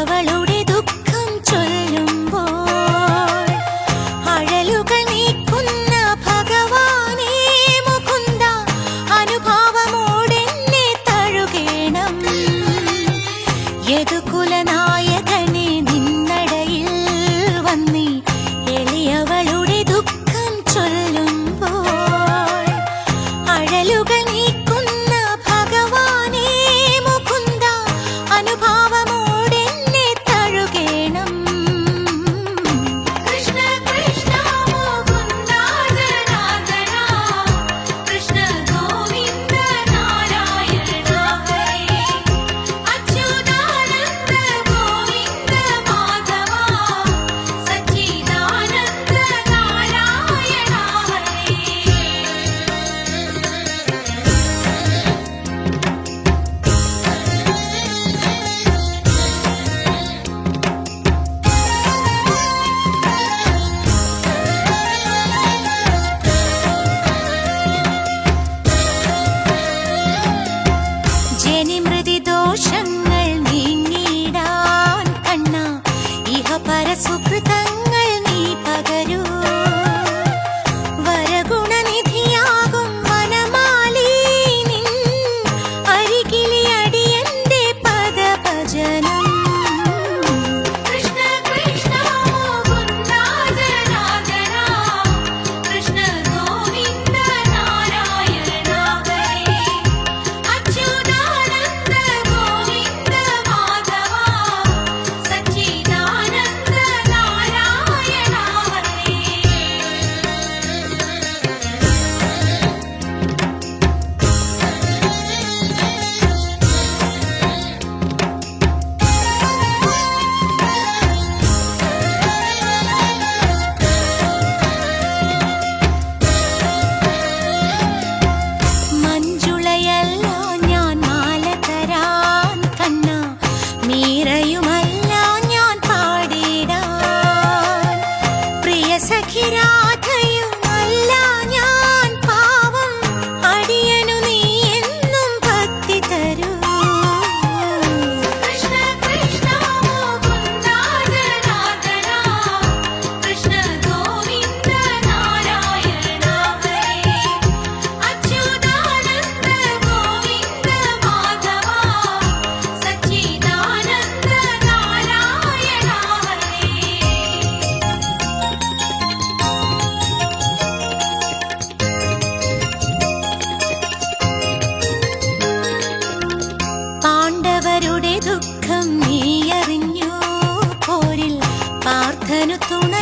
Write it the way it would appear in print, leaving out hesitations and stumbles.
എളിയവളുടെ ദുഃഖം ചൊല്ലുമ്പോൾ അഴലുകൾ നീക്കുന്ന ഭഗവാനേ മുകുന്ദ അനുഭാവമോടെന്നെ തഴുകേണം. യദുകുലനായകനെ നിന്നടയിൽ വന്നി എളിയവളുടെ ദുഃഖം ചൊല്ലുമ്പോൾ അഴലുകൾ നീക്കുന്ന ഭഗവാനേ മുകുന്ദ അനുഭാവമോടെന്നെ തഴുകേണം. കൃഷ്ണ കൃഷ്ണ മുകുന്ദ ജനാർദ്ദന കൃഷ്ണ ഗോവിന്ദ നാരായണ ഹരേ അച്യുതാനന്ദ ഗോവിന്ദ മാധവ സച്ചിദാനന്ദ നാരായണ ഹരേ. ജനിമൃതി ദോഷങ്ങൾ നീങ്ങിടാൻ കണ്ണ ഇഹപര സുകൃതങ്ങൾ നീ പകരൂ. വരഗുണനിധിയാകും വനമാലി നിൻ അരികിലെ അടിയന്റെ പദഭജനം. കൃഷ്ണ കൃഷ്ണ മുകുന്ദ ജനാർദ്ദന കൃഷ്ണ ഗോവിന്ദ നാരായണ ഹരേ അച്യുതാനന്ദ ഗോവിന്ദ മാധവ സച്ചിദാനന്ദ നാരായണ ഹരേ. മഞ്ജുളയല്ല ഞാൻ മാല തരാൻ കണ്ണ മീരയുമല്ല ഞാൻ പാടിടാൻ പ്രിയ സഖി രാധയുമല്ല ഞാൻ പാവം അടിയനു നീ എന്നും ഭക്തി തരൂ. കൃഷ്ണ കൃഷ്ണ മുകുന്ദ ജനാർദ്ദന കൃഷ്ണ ഗോവിന്ദ നാരായണ ഹരേ അച്യുതാനന്ദ ഗോവിന്ദ മാധവ സച്ചിദാനന്ദ നാരായണ ഹരേ. പാണ്ഡവരുടെ ദുഃഖം നീ അറിഞ്ഞു പോരിൽ പാർത്ഥനു തുണ